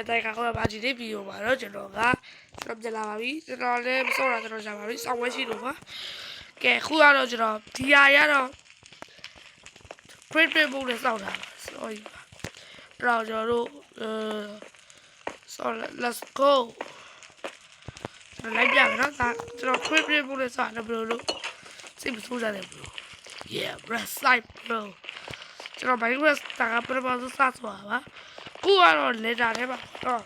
တိုင်ခါခေါ်ပါဒီနေ့ဗီဒီယိုမှာတော့ကျွန်တော်ပြန်လာပါပြီကျွန်တော်လည်းမစောတာကျွန်တော်ကြာပါပြီစောင့်ဝဲရှိလို့ပါကဲခုကတော့ကျွန်တော်ဒီဟာရတော့ print ဘုတ်နဲ့စောင့်တာ sorry တော့ကျွန်တော်တို့ so let's go ကျွန်တော်လိုက်ပြမယ်နော်ဒါကျွန်တော် print ဘုတ်နဲ့စောင့်တယ်ဘယ်လိုလုပ်စိတ်မဆိုးကြတယ်ဘယ်လို yeah press side bro ကျွန်တော် Minecraft တာကပထမဆုံးစသွားပါခုကတော့ letter ထဲမှာတော့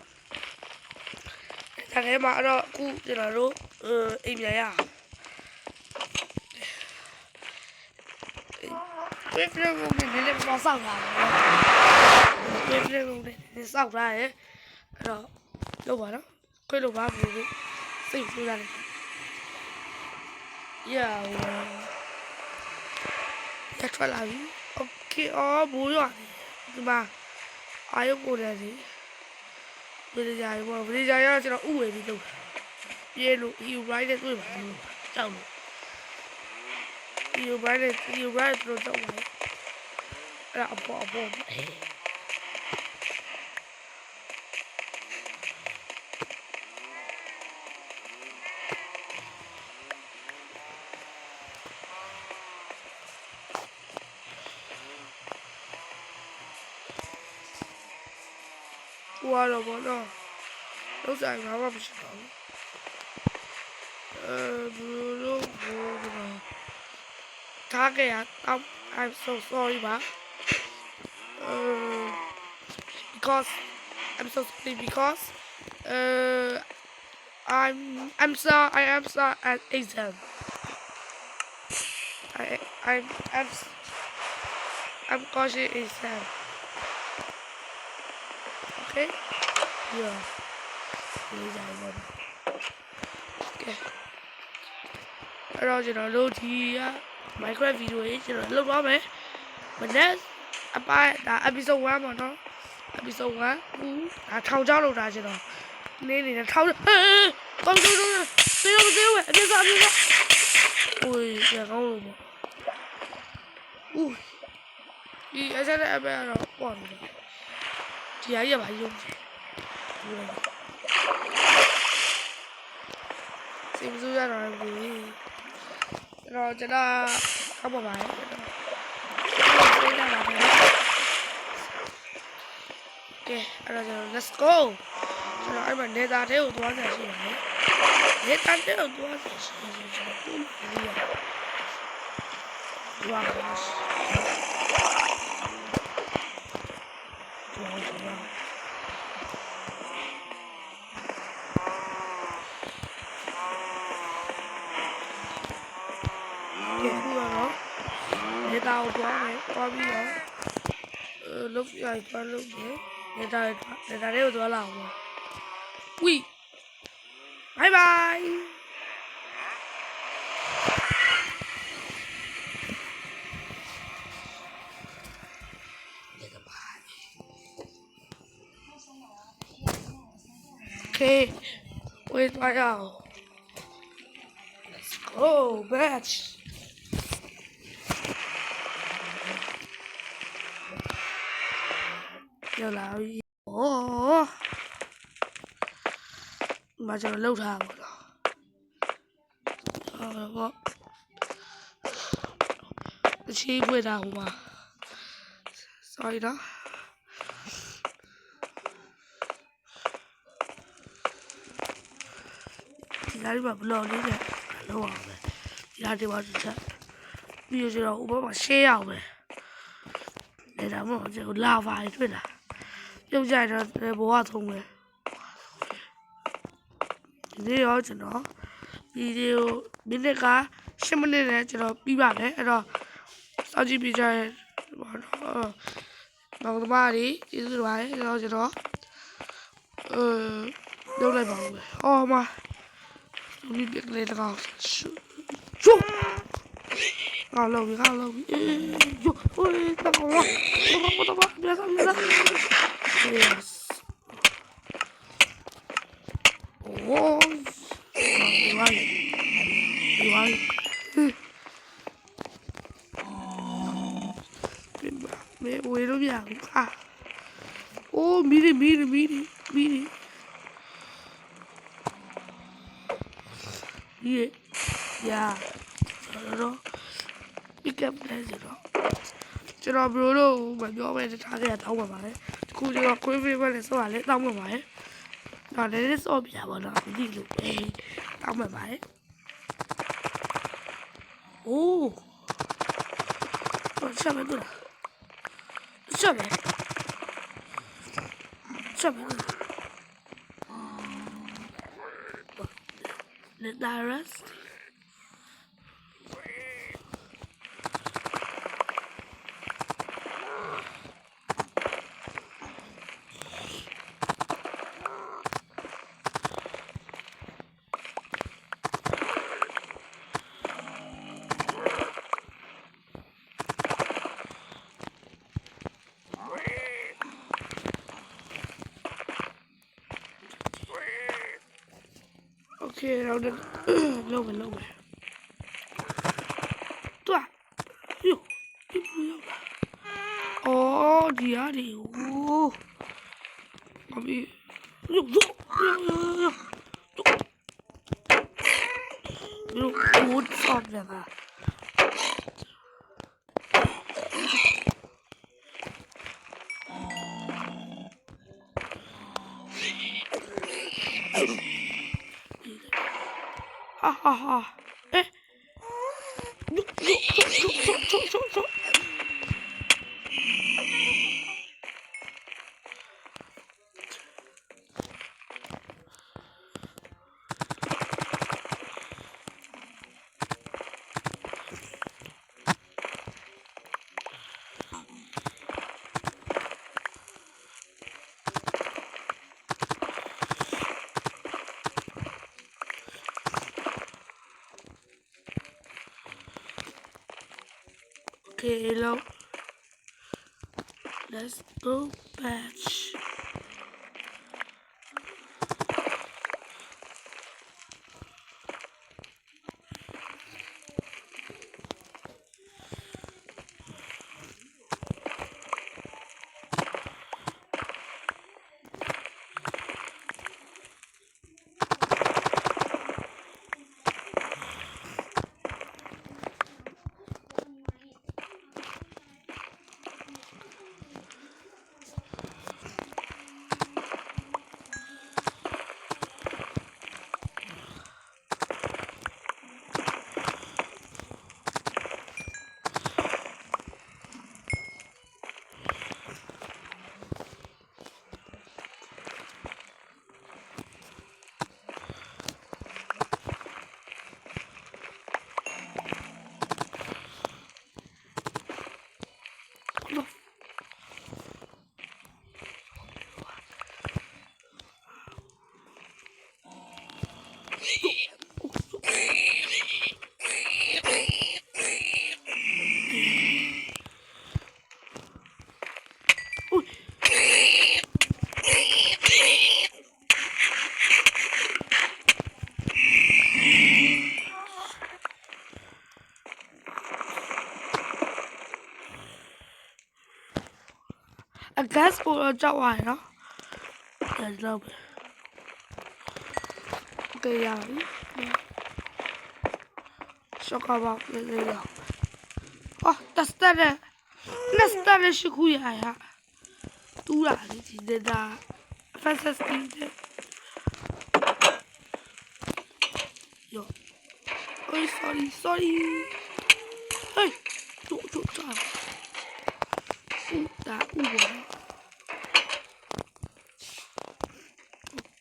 letter ထဲမှာတော့ခုကျွန်တော်တို့အိမ်ပြန်ရအောင်ပြေးပြေးဝင်နေလေမဆောက်တာပြေးပြေးဝင်နေဆောက်တာရဲ့အဲ့တော့လုပ်ပါနော်ခွေးလို့ပါဘူးစိတ်ဆိုးရတယ်ရထွက်လာပြီ okay အော်ဘူးရောဒီမှာအာရုံပို့တယ်လေဗီဒီယိုရောဗီဒီယိုရောကျွန်တော်ဥဝေပြီးလုပ်ပြေးလို့ EU bright နဲ့တွေ့ပါလို့ကြောက်လို့ EU bright တို့ကြောက်ပါအဲ့အပေါ်ဝါတော့ဘောတော့လောက်ဆိုင်မှာမဖြစ်တော့ဘူးဘူးထားခဲ့ရတော့ I'm so sorry ပါbecause I'm so sorry because I'm sorry at exam I'm cautious exam okay yeah okay အဲ့တော့ကျွန်တော်တို့ဒီက Minecraft video ကြီးကျွန်တော်လုပ်သွားမယ်မနေ့အပိုင်းဒါ episode 1ပေါ့နော် episode 1ဦးဒါထောင်ချောင်းလုပ်တာကျွန်တော်နေနေထောင်ကောင်းတော့သေရောအပြစ်စားဦးရကောင်းလို့ဦးဒီအစတဲ့အပိုင်းတော့ပေါ့နေတယ်ဒီအရာပါရုံးစိတ်မဆိုးရတော့ဘူးတော့ကျွန်တော်ကောက်ပါပါရဲ့စိတ်ဓာတ်ပါပဲကဲအဲ့တော့ကျွန်တော် let's go ကျွန်တော်အဲ့မှာ nether ထဲကိုသွားကြရှိပါတယ် nether ထဲကိုသွားကြရှိတယ်ကျွန်တော်ဒီဝါပါနေတာကိုသွားမယ်သွားပြီးတော့လုတ်ရိုက်သွားလို့နေနေတာတွေကိုသွားလာအောင်ဝီဘိုင်ဘိုင်Okay, wait, right now. Let's go, bitch. Giờ là ồ mà giờ lâu thà một rồi chi quên nào mà sorry đó thì ra đi mà lo đi nè lâu à ra đi mà thật bây giờ đâu mà xe à vậy để làm mà giờ lao vài thôi nè用在这不话筒的，你要知道，比如明天个什么的知道比吧的，知道，手机比赛，那个嘛的，意思话，然后知道，用来忙的，哦嘛，你别来那个，走，搞老比，哟，喂，那个我，别上，Yes. Oh. Why? Mẹ ơi nó bị à? Ô, mì đi. ဒီရာတော့ pick up လဲဆိုတော့ကျွန်တော်ဘရိုတို့မပြောပဲထားခဲ့တောင်းပါပါတယ်ခုကျွန်တော် crave ပဲလဲဆိုရလဲတောင်းပါပါတယ်တော့လည်းစော့ပြပါတော့ဒီလိုပဲတောင်းပါပါတယ်အိုးဆက်မယ်တို့ဆက်မယ်let that rest Okay, now the low. Tua, yo, oh, dia di, kami, yo, good shot lah. Ha. Eh. So. Okay, hello. Let's go patch. I guess we'll just why no? There's no. Okay, yeah. Shock about the oh, that's that. Let's start a shikuya. Do that. Fantastic. Yo. Oh, sorry. Hey, don't try. That one.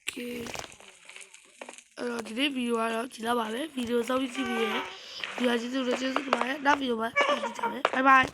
Okay. Today video are video. Video. Bye bye.